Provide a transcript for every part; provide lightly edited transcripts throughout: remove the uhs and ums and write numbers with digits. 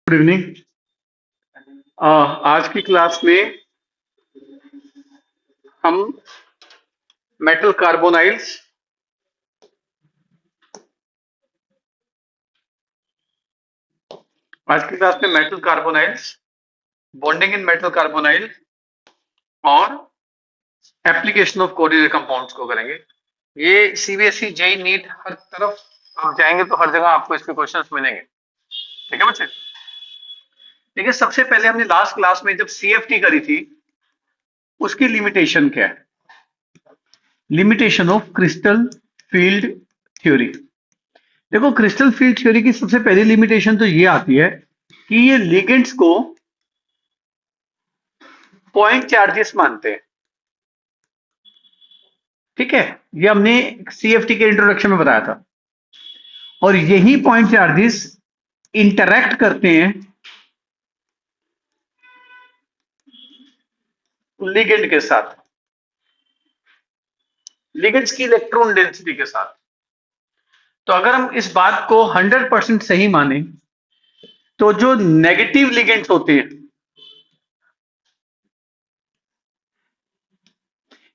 Good evening. आज की class में हम metal carbonyls bonding in metal carbonyl और एप्लीकेशन ऑफ कोरियर कंपाउंड्स को करेंगे। ये सीबीएसई जेई नीट हर तरफ आप जाएंगे तो हर जगह आपको इसके क्वेश्चंस मिलेंगे। ठीक है बच्चे। देखिए, सबसे पहले हमने लास्ट क्लास में जब सीएफटी करी थी उसकी लिमिटेशन क्या है? Limitation of crystal field theory. देखो, क्रिस्टल फील्ड थ्योरी की सबसे पहली लिमिटेशन तो ये आती है कि ये लिगेंड्स को पॉइंट चार्जेस मानते हैं। ठीक है, ये हमने सीएफटी के इंट्रोडक्शन में बताया था। और यही पॉइंट चार्जेस इंटरैक्ट करते हैं लिगेंड के साथ, लिगेंड्स की इलेक्ट्रॉन डेंसिटी के साथ। तो अगर हम इस बात को 100% सही माने तो जो नेगेटिव लिगेंड्स होते हैं,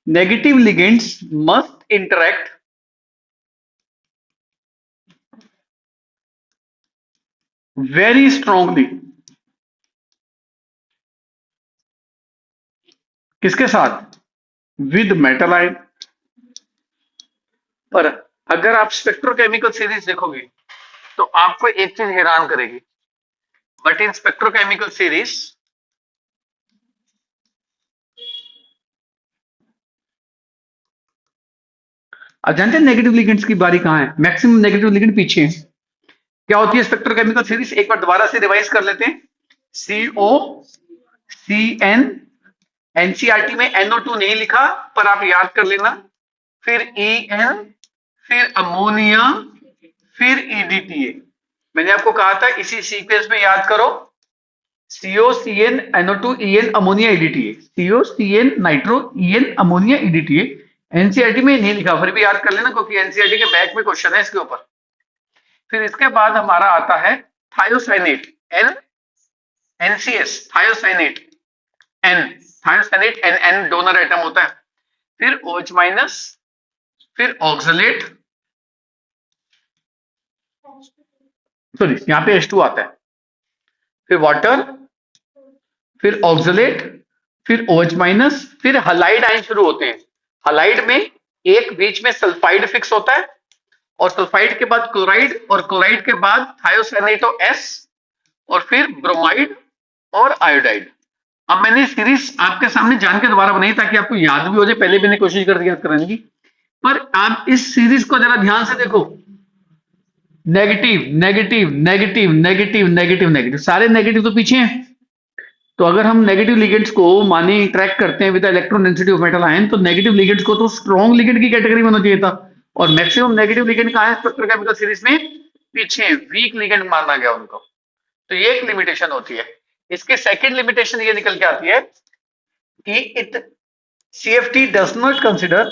negative ligands must interact very strongly किसके साथ? With metal ion. पर अगर आप स्पेक्ट्रोकेमिकल सीरीज देखोगे तो आपको एक चीज हैरान करेगी, बट इन स्पेक्ट्रोकेमिकल सीरीज आप जानते हैं नेगेटिव लिगेंड्स की बारी कहां है? मैक्सिमम नेगेटिव लिगेंड पीछे है। क्या होती है स्पेक्ट्रोकेमिकल सीरीज? एक बार दोबारा से रिवाइज कर लेते हैं। CO CN, एनसीईआरटी में NO2 नहीं लिखा पर आप याद कर लेना, फिर EN, फिर अमोनिया, फिर EDTA। मैंने आपको कहा था इसी सीक्वेंस में याद करो। CO CN NO2 EN ammonia EDTA, CO CN nitro EN ammonia EDTA। NCERT में नहीं लिखा, फिर भी याद कर लेना क्योंकि एनसीईआरटी के बैक में क्वेश्चन है इसके ऊपर। फिर इसके बाद हमारा आता है thiocyanate, NCS thiocyanate, thiocyanate N donor atom होता है। फिर OH माइनस, फिर ऑक्सलेट, सॉरी यहां पे H2 आता है, फिर वाटर, फिर ऑक्सलेट, फिर OH माइनस, फिर हलाइड आयन शुरू होते हैं। हलाइड में एक बीच में सल्फाइड फिक्स होता है और सल्फाइड के बाद क्लोराइड और क्लोराइड के बाद थायोसाइनेटो S और फिर ब्रोमाइड और आयोडाइड। अब मैंने सीरीज आपके सामने जान के दोबारा बनाई ताकि आपको याद भी हो जाए, पहले मैंने कोशिश कर दी याद कराने की, पर आप इस सीरीज को जरा ध्यान से देखो। Negative negative negative negative negative negative, सारे नेगेटिव तो पीछे हैं। तो अगर हम नेगेटिव लिगेंड्स को माने इंटरेक्ट करते हैं with electron density of metal ion, तो नेगेटिव लिगेंड्स को तो स्ट्रॉन्ग लिगेंड की कैटेगरी में होना चाहिए था, और मैक्सिमम नेगेटिव लिगेंड कहां है स्पेक्ट्रोकेमिकल सीरीज में? पीछे, वीक लिगेंड माना गया उनको। तो ये एक लिमिटेशन होती है। इसके सेकंड लिमिटेशन ये निकल के आती है कि it CFT does not consider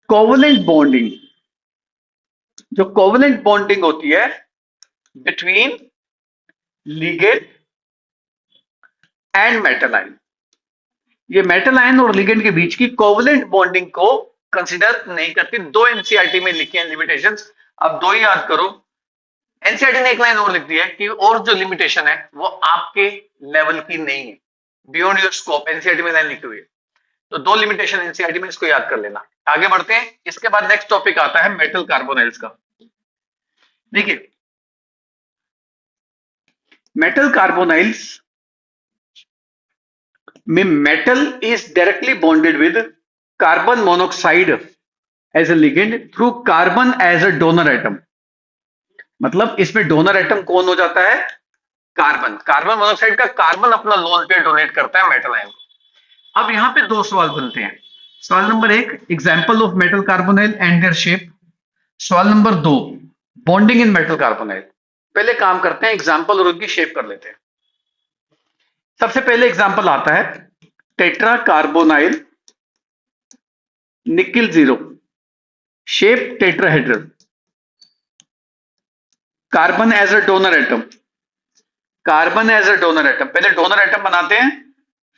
covalent bonding. जो कोवलेंट बॉन्डिंग होती है between ligand and metal ion, ये मेटल आयन और लिगेंड के बीच की कोवलेंट बॉन्डिंग को कंसिडर नहीं करती। दो एनसीईआरटी में लिखी है लिमिटेशंस, अब दो ही याद करो। एनसीईआरटी ने एक लाइन और लिख दी है कि और जो लिमिटेशन है वो आपके लेवल की नहीं है, बियॉन्ड योर स्कोप। एनसीईआरटी में लाइन लिखी हुई है, तो दो लिमिटेशन एनसीईआरटी में, इसको याद कर लेना। आगे बढ़ते हैं। इसके बाद नेक्स्ट टॉपिक आता है मेटल कार्बोनाइल्स का। देखिए, मेटल कार्बोनाइल्स में metal is directly bonded with carbon monoxide as a ligand through carbon as a donor atom. मतलब इसमें डोनर एटम कौन हो जाता है? कार्बन। कार्बन मोनोक्साइड का कार्बन अपना लोन पेयर डोनेट करता है मेटल आयन को। अब यहां पे दो सवाल बनते हैं। सवाल number 1, example of metal carbonyl and their shape. सवाल number 2, bonding in metal carbonyl. पहले काम करते हैं, एग्जांपल और उनकी शेप कर लेते हैं। सबसे पहले एग्जांपल आता है tetra carbonyl nickel 0, shape tetrahedral. Carbon as a donor atom, carbon as a donor atom, पहले डोनर एटम बनाते हैं,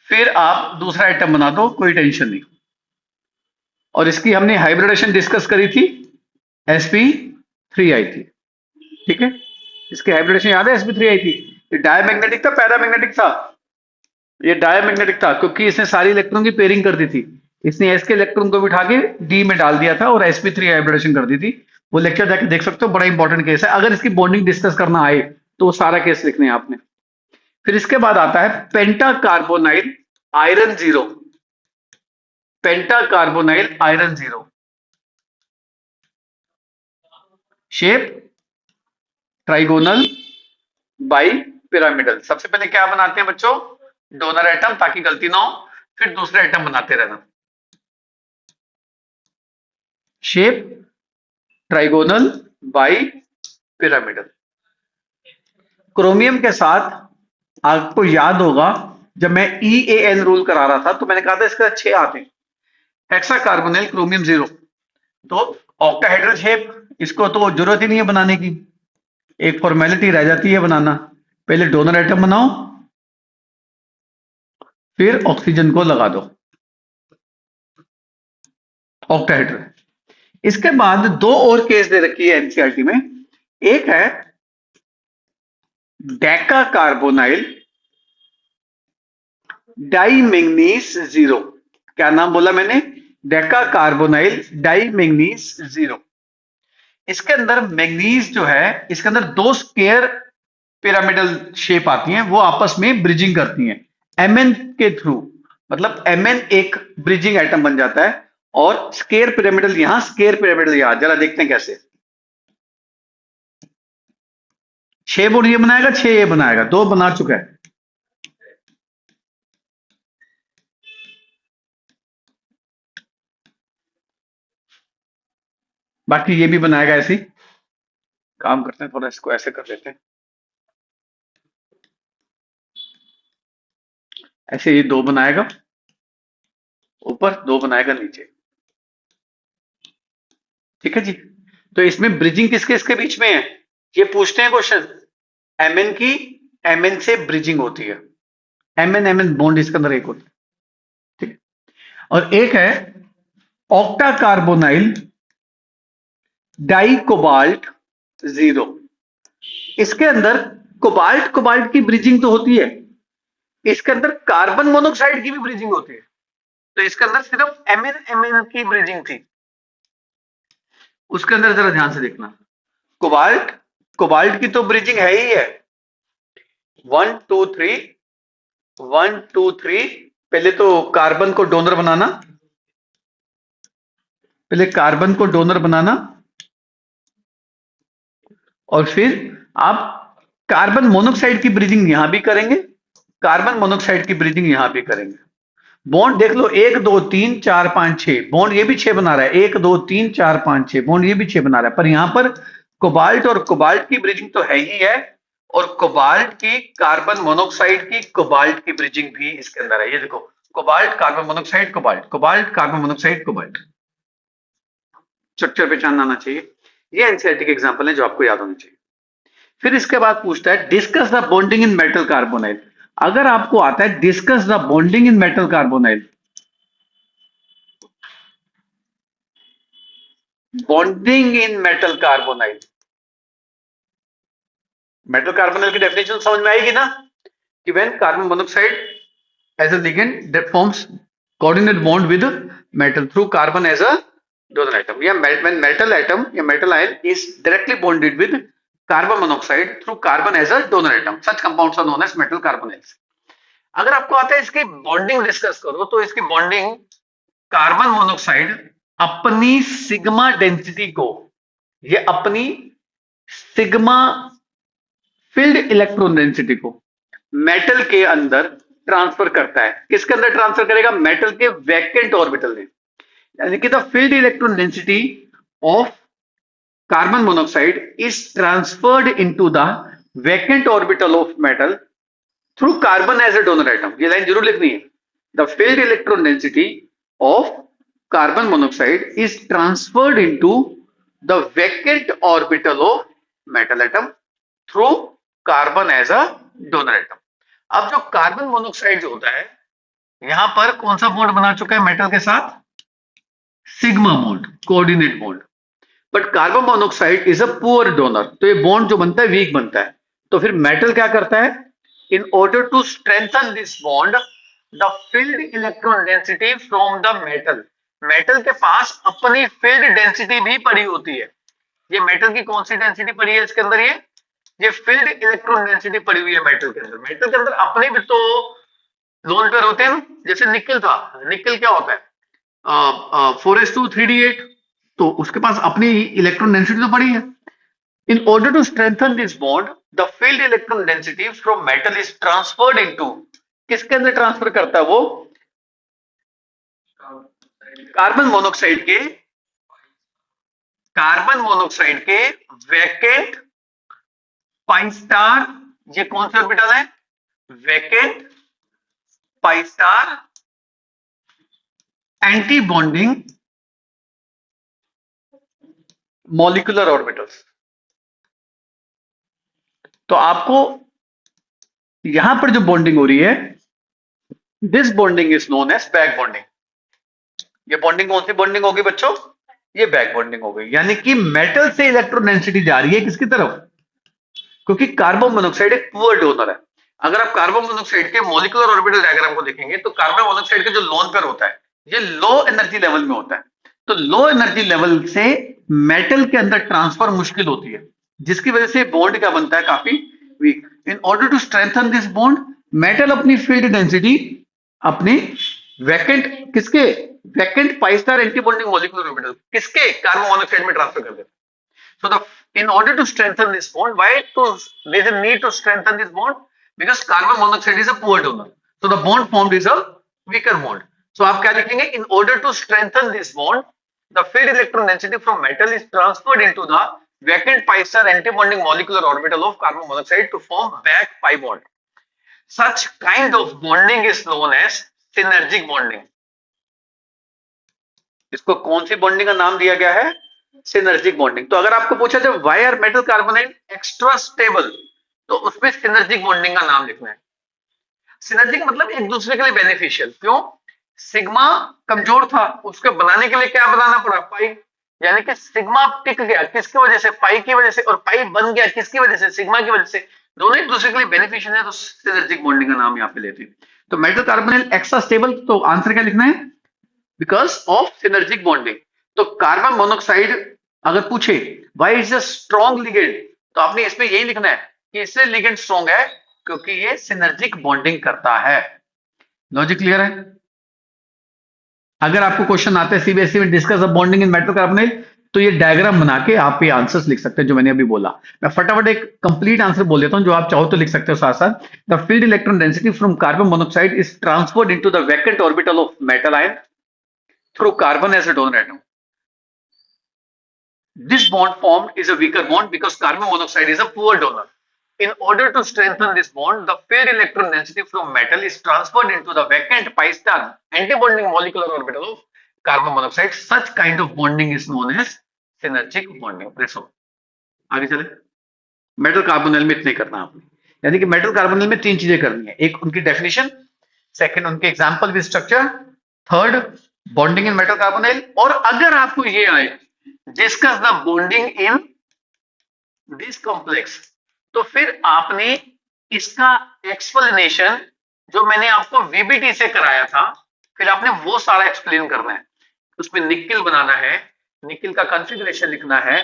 फिर आप दूसरा एटम बना दो, कोई टेंशन नहीं। और इसकी हमने हाइब्रिडेशन डिस्कस करी थी, sp3 आई थी, ठीक है। इसकी हाइब्रिडेशन याद है, sp3 आई थी। ये डायमैग्नेटिक था, पैरामैग्नेटिक था? ये डायमैग्नेटिक था, क्योंकि इसने सारी इलेक्ट्रॉन की पेयरिंग कर दी थी। इसने एस के इलेक्ट्रॉन को बिठा के डी में डाल दिया था और sp3 हाइब्रिडेशन कर दी थी। वो लेक्चर जाके देख सकते हो, बड़ा इंपॉर्टेंट केस है। अगर इसकी बॉन्डिंग डिस्कस करना आए तो वो सारा केस लिखने हैं आपने। फिर इसके बाद आता है penta carbonyl iron zero, penta carbonyl iron zero, shape trigonal bipyramidal. सबसे पहले क्या बनाते हैं बच्चों, डोनर एटम, ताकि गलती ना हो, फिर दूसरे एटम बनाते रहना। Shape trigonal bi pyramidal. Chromium के साथ आपको याद होगा, जब मैं EAN रूल करा रहा था तो मैंने कहा था इसके 6 आते हैं, हेक्सा कार्बोनिल क्रोमियम जीरो, तो ऑक्टाहेड्रल शेप, इसको तो जरूरत ही नहीं है बनाने की, एक फॉर्मेलिटी रह जाती है बनाना। पहले डोनर एटम बनाओ, फिर ऑक्सीजन को लगा दो, ऑक्टाहेड्रल। इसके बाद दो और केस दे रखी है एनसीईआरटी में, एक है deca carbonyl di manganese zero. क्या नाम बोला मैंने, deca carbonyl di manganese zero. इसके अंदर मैंगनीज जो है, इसके अंदर दो स्क्वायर पिरामिडल शेप आती हैं, वो आपस में ब्रिजिंग करती हैं Mn के थ्रू, मतलब Mn एक ब्रिजिंग एटम बन जाता है, और स्क्वायर पिरामिडल यहां, स्क्वायर पिरामिडल यहां। जरा देखते हैं कैसे। 6 बोर्ड ये बनाएगा, 6 ये बनाएगा, 2 बना चुका है। बाकी ये भी बनाएगा ऐसे ही। काम करते हैं, थोड़ा इसको ऐसे कर लेते हैं, ऐसे ये 2 बनाएगा ऊपर, 2 बनाएगा नीचे, ठीक है जी। तो इसमें ब्रिजिंग किसके इसके बीच में है, ये पूछते हैं क्वेश्चन। Mn की Mn से ब्रिजिंग होती है, Mn बॉन्ड इसके अंदर एक होता है, ठीक है। और एक है octa carbonyl di cobalt zero. इसके अंदर कोबाल्ट कोबाल्ट की ब्रिजिंग तो होती है, इसके अंदर कार्बन मोनोक्साइड की भी ब्रिजिंग होती है। तो इसके अंदर सिर्फ Mn की ब्रिजिंग थी, उसके अंदर जरा ध्यान से देखना। कोबाल्ट कोबाल्ट की तो ब्रिजिंग है ही है, 1 2 3 1 2 3। पहले तो कार्बन को डोनर बनाना, पहले कार्बन को डोनर बनाना, और फिर आप कार्बन मोनोक्साइड की ब्रिजिंग यहां भी करेंगे, कार्बन मोनोक्साइड की ब्रिजिंग यहां भी करेंगे। बॉन्ड देख लो, 1 2 3 4 5 6 बॉन्ड, ये भी 6 बना रहा है, 1 2 3 4 5 6 बॉन्ड, ये भी 6 बना रहा है। पर यहां पर कोबाल्ट और कोबाल्ट की ब्रिजिंग तो है ही है, और कोबाल्ट की कार्बन मोनोक्साइड की कोबाल्ट की ब्रिजिंग भी इसके अंदर है। ये देखो, cobalt carbon monoxide cobalt, cobalt carbon monoxide cobalt. Structure पहचान आना चाहिए। ये एनसीईआरटी के एग्जांपल है जो आपको याद होने चाहिए। फिर इसके बाद पूछता है discuss the bonding in metal carbonyl. अगर आपको आता है discuss the bonding in metal carbonyl, bonding in metal carbonyl, metal carbonyl की डेफिनेशन समझ में आएगी ना, कि when carbon monoxide as a ligand that forms coordinate bond with metal through carbon as a donor atom, या when metal atom या metal ion is directly bonded with carbon monoxide through carbon as a donor atom, such compounds are known as metal carbonyls. अगर आपको आता है इसकी bonding discuss करो, तो इसकी बॉन्डिंग कार्बन मोनोक्साइड अपनी सिग्मा डेंसिटी को, ये अपनी सिग्मा फील्ड इलेक्ट्रॉन डेंसिटी को मेटल के अंदर ट्रांसफर करता है। किसके अंदर ट्रांसफर करेगा, मेटल के वैकेंट ऑर्बिटल में। यानी कि the filled electron density of carbon monoxide is transferred into the vacant orbital of metal through carbon as a donor atom. ये लाइन जरूर लिखनी है, the filled electron density of carbon monoxide is transferred into the vacant orbital of metal atom through carbon as a donor atom. अब जो carbon monoxide जो होता है, यहां पर कौन सा बॉन्ड बना चुका है मेटल के साथ? Sigma bond, coordinate bond. But carbon monoxide is a poor donor, तो ये बॉन्ड जो बनता है वीक बनता है। तो फिर मेटल क्या करता है? In order to strengthen this bond, the filled electron density from the metal, metal के पास अपनी फील्ड डेंसिटी भी पड़ी होती है। ये मेटल की कौन सी डेंसिटी पड़ी है इसके अंदर? ये फील्ड इलेक्ट्रॉन डेंसिटी पड़ी हुई है मेटल के अंदर। मेटल के अंदर अपने भी तो लोन पेयर होते हैं, जैसे निकल था। निकल क्या होता है? 4s2 3d8, तो उसके पास अपनी इलेक्ट्रॉन डेंसिटी तो पड़ी है। In order to strengthen this bond, the filled electron density from metal is transferred into, किसके अंदर ट्रांसफर करता है वो? कार्बन मोनोऑक्साइड के, कार्बन मोनोऑक्साइड के वैकेंट पाई स्टार, ये कौन सा ऑर्बिटल है? Vacant pi star anti bonding molecular orbitals. तो आपको यहां पर जो बॉन्डिंग हो रही है, this bonding is known as back bonding. ये बॉन्डिंग कौन सी बॉन्डिंग होगी बच्चों? ये बैक बॉन्डिंग हो गई। यानी कि मेटल से इलेक्ट्रॉन डेंसिटी जा रही है किसकी तरफ? क्योंकि कार्बन मोनोऑक्साइड एक पुअर डोनर है। अगर आप कार्बन मोनोऑक्साइड के मॉलिक्यूलर ऑर्बिटल डायग्राम को देखेंगे तो कार्बन मोनोऑक्साइड का जो लोन पेयर होता है, ये लो एनर्जी लेवल में होता है। तो लो एनर्जी लेवल से मेटल के अंदर ट्रांसफर मुश्किल होती है, जिसकी वजह से बॉन्ड क्या बनता है? काफी weak. In order to strengthen this bond, metal अपनी फील्ड डेंसिटी अपनी वैकेंट, किसके? Vacant pi star anti bonding molecular orbital, किसके? कार्बन मोनोऑक्साइड में ट्रांसफर कर देता है। So in order to strengthen this bond, why there is a need to strengthen this bond? Because carbon monoxide is a poor donor. So the bond formed is a weaker bond. So आप क्या लिखेंगे? In order to strengthen this bond, the field electron density from metal is transferred into the vacant pi star antibonding molecular orbital of carbon monoxide to form back pi bond. Such kind of bonding is known as synergic bonding. इसको कौन सी bonding का नाम दिया गया है? Synergic bonding. तो अगर आपको पूछा जाए why are metal carbonyl extra stable, तो उसमें सिनर्जिक बॉन्डिंग का नाम लिखना है। सिनर्जिक मतलब एक दूसरे के लिए बेनिफिशियल। क्यों? सिग्मा कमजोर था, उसको बनाने के लिए क्या बनाना पड़ा? पाई। यानी कि सिग्मा टिक गया किसकी वजह से? पाई की वजह से। और पाई बन गया किसकी वजह से? सिग्मा की वजह से। दोनों एक दूसरे के लिए बेनिफिशियल है, तो सिनर्जिक बॉन्डिंग का नाम यहाँ पे लेते हैं। तो मेटल कार्बोनाइड एक्स्ट्रा स्टेबल, तो आंसर क्या लिखना है? Because of synergic bonding. तो कार्बन मोनोऑक्साइड अगर पूछे why is a strong ligand, तो आपने इसमें यही लिखना है कि इससे लिगेंड स्ट्रॉन्ग है क्योंकि ये सिनर्जिक बॉन्डिंग करता है। लॉजिक क्लियर है? अगर आपको क्वेश्चन आता है सीबीएसई में discuss the bonding in metal carbonyl, तो ये डायग्राम बना के आप ये आंसर्स लिख सकते हैं जो मैंने अभी बोला। मैं फटाफट एक कंप्लीट आंसर बोल देता हूं, जो आप चाहो तो लिख सकते हो साथ साथ। The filled electron density from carbon monoxide is transferred into the vacant orbital of metal ion through carbon as a donor atom. This bond formed is a weaker bond because carbon monoxide is a poor donor. In order to strengthen this bond, the paired electron density from metal is transferred into the vacant pi star antibonding molecular orbital of carbon monoxide. Such kind of bonding is known as synergic bonding. That's all. आगे चले। Metal carbonyl में इतने करना आपने, यानी कि metal carbonyl में तीन चीजें करनी है। एक उनकी डेफिनेशन, सेकंड उनके example with structure, third bonding in metal carbonyl. और अगर आपको ये आए discuss the bonding in this complex, तो फिर आपने इसका एक्सप्लेनेशन जो मैंने आपको वीबीटी से कराया था, फिर आपने वो सारा एक्सप्लेन करना है। उसमें निकिल बनाना है, निकिल का कॉन्फ़िगरेशन लिखना है,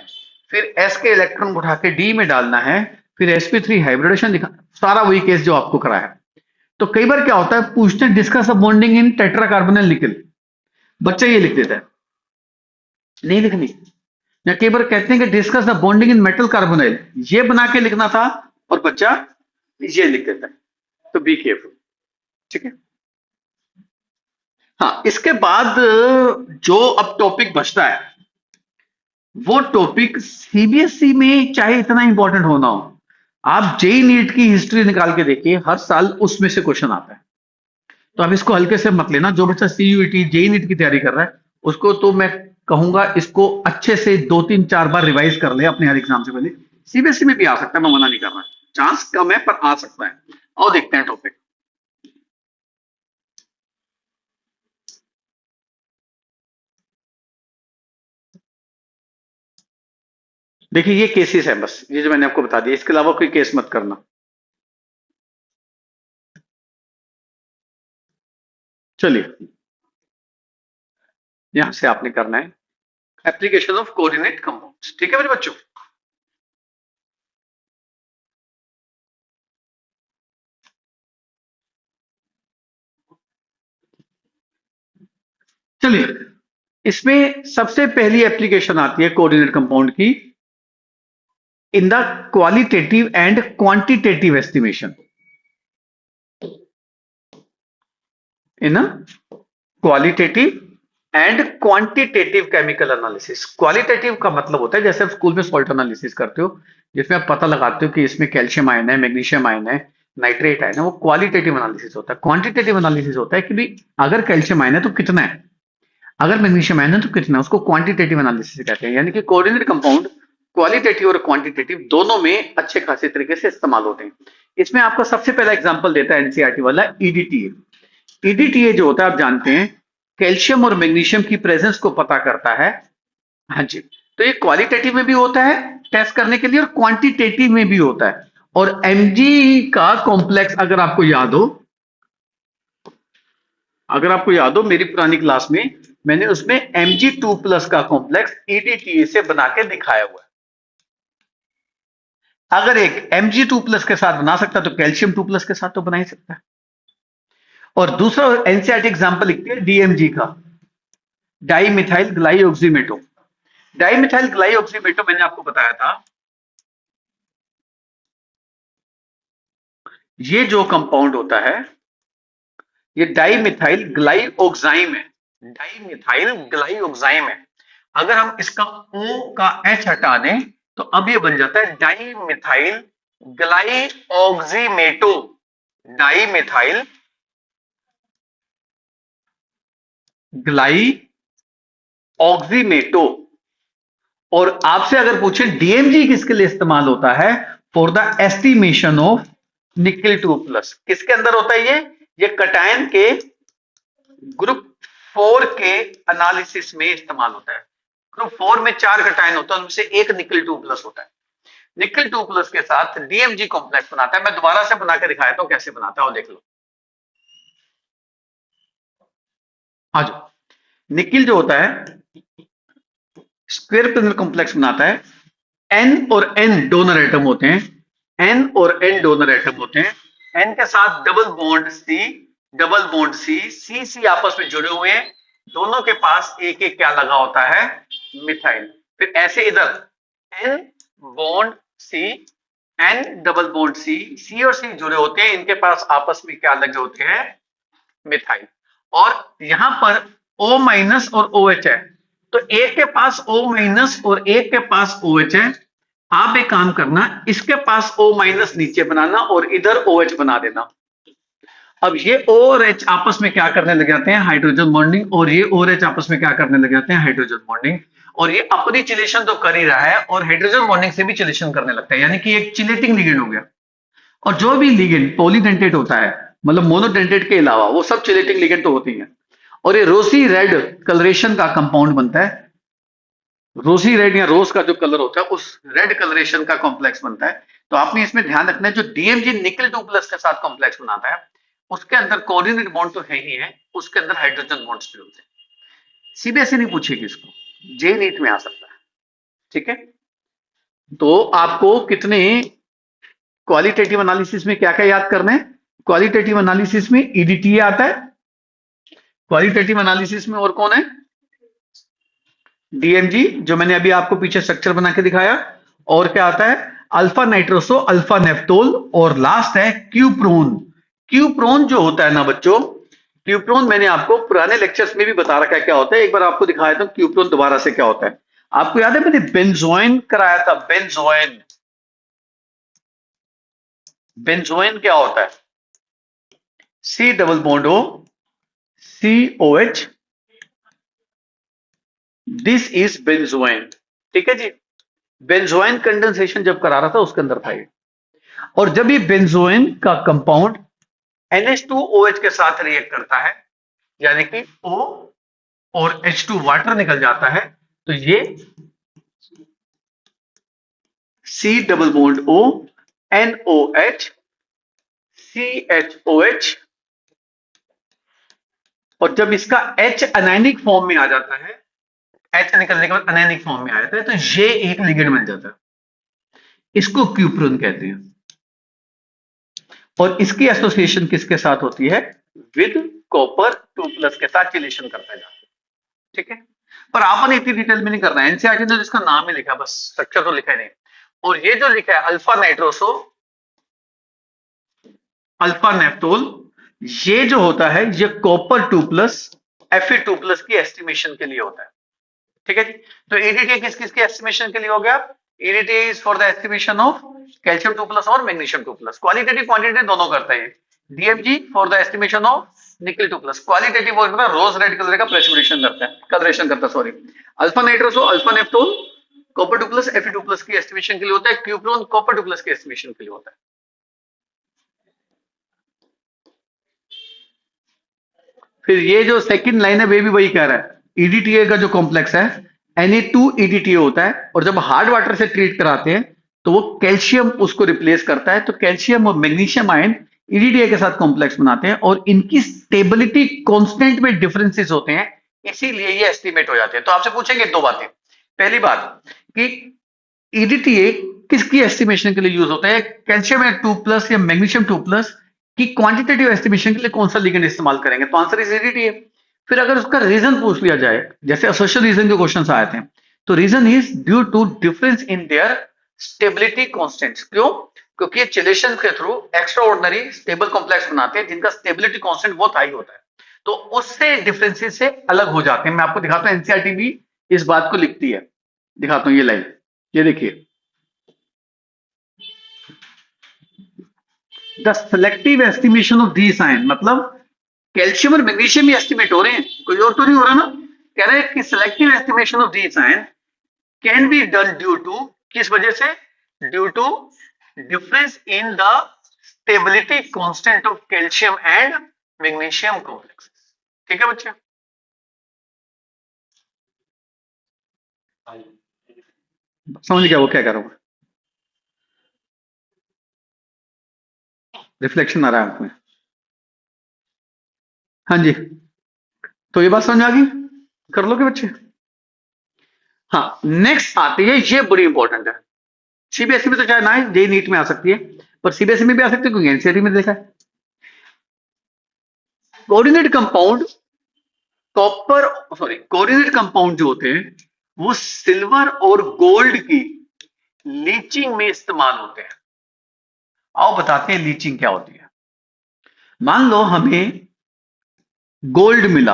फिर एस के इलेक्ट्रॉन उठा के डी में डालना है, फिर sp3 हाइब्रिडेशन लिखा, सारा वही केस जो आपको कराया है। तो कई बार क्या होता है, पूछते हैं discuss the bonding in tetra carbonyl nickel, बच्चा ये लिख देता है, नहीं लिखनी। या कई बार कहते हैं कि discuss the bonding in metal carbonyl, ये बना के लिखना था और बच्चा ये लिख देता है। तो बी केयरफुल, ठीक है। हाँ, इसके बाद जो अब टॉपिक बचता है वो टॉपिक सीबीएसई में चाहे इतना इंपॉर्टेंट होना हो, आप जेई नीट की हिस्ट्री निकाल के देखिए, हर साल उसमें से क्वेश्चन आता है। तो आप इसको हल्के से मत लेना। जो बच्चा सीयूईटी जेई नीट की तैयारी कर रहा है उसको तो मैं कहूंगा इसको अच्छे से 2-3-4 बार रिवाइज कर ले अपने हर एग्जाम से पहले। सीबीएसई में भी आ सकता है, मैं मना नहीं कर रहा, चांस कम है पर आ सकता है। और देखते हैं टॉपिक। देखिए ये केसेस है, बस ये जो मैंने आपको बता दिया, इसके अलावा कोई केस मत करना। चलिए यहां से आपने करना है एप्लीकेशन ऑफ कोऑर्डिनेट कंपाउंड्स, ठीक है मेरे बच्चों। चलिए इसमें सबसे पहली एप्लीकेशन आती है कोऑर्डिनेट कंपाउंड की, in the qualitative and quantitative estimation. In qualitative and quantitative chemical analysis. Qualitative का मतलब होता है जैसे आप स्कूल में सॉल्ट एनालिसिस करते हो, जिसमें आप पता लगाते हो कि इसमें कैल्शियम आयन है, मैग्नीशियम आयन है, नाइट्रेट आयन है, वो क्वालिटेटिव एनालिसिस होता है। क्वांटिटेटिव एनालिसिस होता है कि भी अगर कैल्शियम आयन है तो कितना है, अगर मैग्नीशियम आयन है तो कितना है, उसको क्वांटिटेटिव एनालिसिस कहते हैं। यानी कि कोऑर्डिनेट कंपाउंड क्वालिटेटिव और क्वांटिटेटिव दोनों में अच्छे खासे तरीके से इस्तेमाल होते हैं। इसमें आपका सबसे पहला एग्जांपल देता है एनसीईआरटी वाला ईडीटीए। ईडीटीए जो होता है आप जानते हैं, कैल्शियम और मैग्नीशियम की प्रेजेंस को पता करता है। हाँ जी, तो ये क्वालिटेटिव में भी होता है टेस्ट करने के लिए और क्वांटिटेटिव में भी होता है। और एमजी का कॉम्प्लेक्स अगर आपको याद हो, अगर आपको याद हो मेरी पुरानी क्लास में मैंने उसमें Mg2+ का कॉम्प्लेक्स ईडीटीए से बना के दिखाया हुआ है। अगर एक Mg2+ के साथ बना सकता तो कैल्शियम 2+ के साथ तो बना ही सकता है। और दूसरा एनसीईआरटी एग्जांपल लिखते हैं डीएमजी का, डाई मिथाइल ग्लाइऑक्सीमेटो। डाई मिथाइल ग्लाइऑक्सीमेटो मैंने आपको बताया था, ये जो कंपाउंड होता है ये डाइमिथाइल ग्लाइओक्साइम है। डाइमिथाइल ग्लाइओक्साइम है। अगर हम इसका O का H हटा दें तो अब ये बन जाता है डाइमिथाइल ग्लाइऑक्सीमेटो। डाइमिथाइल ग्लाइऑक्सीमेटो। और आपसे अगर पूछे डीएमजी किसके लिए इस्तेमाल होता है, for the estimation of nickel 2+। किसके अंदर होता है ये कटायन के ग्रुप 4 के एनालिसिस में इस्तेमाल होता है। ग्रुप 4 में 4 कटायन होता है, उनमें से एक निकल 2+ होता है। निकल 2+ के साथ डीएमजी कॉम्प्लेक्स बनाता है। मैं दोबारा से बना के दिखाया था कैसे बनाता है, और देख लो। आ जाओ, निकिल जो होता है स्क्वायर पिनल कॉम्प्लेक्स बनाता है। एन और एन डोनर एटम होते हैं, एन और एन डोनर एटम होते हैं। एन के साथ double bond C, double bond C, C C आपस में जुड़े हुए हैं, दोनों के पास एक एक क्या लगा होता है, मिथाइल। फिर ऐसे इधर N bond C, N double bond C, C और सी जुड़े होते हैं, इनके पास आपस में क्या लगे होते हैं, मिथाइल। और यहां पर O- और OH है, तो एक के पास O- और एक के पास OH है। आप एक काम करना, इसके पास O- नीचे बनाना और इधर OH बना देना। अब ये O और H आपस में क्या करने लग जाते हैं, हाइड्रोजन बॉन्डिंग, और ये O और H आपस में क्या करने लग जाते हैं, हाइड्रोजन बॉन्डिंग। और ये अपनी चिलेशन तो कर ही रहा है और हाइड्रोजन बॉन्डिंग से भी चिलेशन करने लगता है, यानी कि एक चिलेटिंग लिगेंड हो गया। और जो भी लिगेंड पॉलीडेंटेट होता है, मतलब मोनोडेंटेट के अलावा, वो सब चिलेटिंग लिगेंड तो होती है। और ये रोसी रेड कलरेशन का कंपाउंड बनता है। रोसी रेड या रोज का जो कलर होता है उस रेड कलरेशन का कॉम्प्लेक्स बनता है। तो आपने इसमें ध्यान रखना है, जो डीएमजी निकल 2+ के साथ कॉम्प्लेक्स बनाता है उसके अंदर कोऑर्डिनेट बॉन्ड तो है ही है, उसके अंदर हाइड्रोजन बॉन्ड्स भी होते हैं। सीबीएसई नहीं पूछेगी इसको, जे नीट में आ सकता है। ठीक है, तो आपको कितने क्वालिटेटिव एनालिसिस में क्या क्या याद करना है। क्वालिटेटिव एनालिसिस में ईडीटीए आता है, क्वालिटेटिव एनालिसिस में और कौन है, डीएमजी जो मैंने अभी आपको पीछे स्ट्रक्चर बना के दिखाया, और क्या आता है, अल्फा नाइट्रोसो, अल्फा नेप्टोल, और लास्ट है क्यूप्रोन। क्यूप्रोन जो होता है ना बच्चों, क्यूप्रोन मैंने आपको पुराने लेक्चर्स में भी बता रखा है क्या होता है, एक बार आपको दिखाया था क्यूप्रोन दोबारा से क्या होता है। आपको याद है मैंने बेंजोइन कराया था, बेंजोइन। बेंजोइन क्या होता है, C double bond O, C O H, this is benzoin. ठीक है जी। बेंजोइन कंडेंसेशन जब करा रहा था उसके अंदर था ये। और जब ये बेंजोइन का कंपाउंड NH2OH के साथ रिएक्ट करता है, यानी कि O और H2 वाटर निकल जाता है, तो ये C double bond O NOH CHOH, और जब इसका H अनायनिक फॉर्म में आ जाता है, H निकलने के बाद अनायनिक फॉर्म में आ जाता है, तो ये एक लिगेंड बन जाता है, इसको क्यूप्रोन कहते हैं। और इसकी एसोसिएशन किसके साथ होती है? विद कॉपर 2+ के साथ चिलेशन करता है जाके, ठीक है। पर आपने इतनी डिटेल में नहीं करना है, एनसीईआरटी ने इसका नाम ही लिखा, बस स्ट्रक्चर तो लिखा ही नहीं। और ये जो लिखा है अल्फा नाइट्रोसो अल्फा नेप्टोल, ये जो होता है ये कॉपर 2+ Fe2+ की एस्टिमेशन के लिए होता है, ठीक है जी। तो EDTA किस किस की एस्टिमेशन के लिए हो गया? EDTA is for the estimation of calcium 2+ और मैग्नीशियम 2+, क्वालिटेटिव क्वांटिटी दोनों करता है। DMG for the estimation of nickel 2+, qualitative और रोज रेड कलर का प्रेसिपिटेशन करता है, कलरेशन करता है, sorry. Alpha nitroso alpha naphthol copper 2+ Fe2+ की एस्टिमेशन के लिए होता है, क्यूप्रोन कॉपर 2+ की एस्टिमेशन के लिए होता है। फिर ये जो सेकंड लाइन है वे भी वही कह रहा है, EDTA का जो कॉम्प्लेक्स है Na2EDTA होता है, और जब हार्ड वाटर से ट्रीट कराते हैं तो वो कैल्शियम उसको रिप्लेस करता है, तो कैल्शियम और मैग्नीशियम आयन EDTA के साथ कॉम्प्लेक्स बनाते हैं, और इनकी स्टेबिलिटी कांस्टेंट में डिफरेंसेस होते हैं, इसीलिए ये एस्टिमेट हो जाते हैं। तो आपसे पूछेंगे दो बातें। पहली बात कि EDTA किसकी एस्टिमेशन के लिए यूज होता है? कैल्शियम 2+ या मैग्नीशियम 2+ की क्वांटिटेटिव एस्टिमेशन के लिए कौन सा लिगेंड इस्तेमाल करेंगे? तो आंसर इज EDTA। फिर अगर उसका रीजन पूछ लिया जाए, जैसे असोसिएशन रीजन के क्वेश्चन आए थे, तो reason is due to difference in their stability constants. क्यों? क्योंकि ये चिलेशन के through extraordinary stable complex बनाते हैं जिनका स्टेबिलिटी कांस्टेंट बहुत हाई होता है, तो उससे डिफरेंसेस से अलग हो जाते हैं। मैं आपको दिखाता हूं, एनसीईआरटी भी इस बात को लिखती है, दिखाता हूं ये लाइन, ये देखिए, the selective estimation of these ion, मतलब कैल्शियम और मैग्नीशियम ही एस्टिमेट हो रहे हैं, कोई और तो नहीं हो रहा ना। कह रहे हैं कि selective estimation of these ion can be done due to, किस वजह से? Due to difference in the stability constant of calcium and magnesium complexes. ठीक है बच्चे? समझ गया वो क्या कर रहा हूं? रिफ्लेक्शन आ रहा है आंख में। हाँ जी, तो ये बात समझ आ गई? कर लोगे बच्चे? हाँ, नेक्स्ट आती है, ये बड़ी इंपॉर्टेंट है। सीबीएसई में तो चाहे ना है, जेई नीट में आ सकती है, पर सीबीएसई में भी आ सकती है क्योंकि एनसीईआरटी में देखा है। Coordinate compound copper, sorry, coordinate compound जो होते हैं वो सिल्वर और गोल्ड की लीचिंग में इस्तेमाल होते हैं। आओ बताते हैं लीचिंग क्या होती है। मान लो हमें गोल्ड मिला।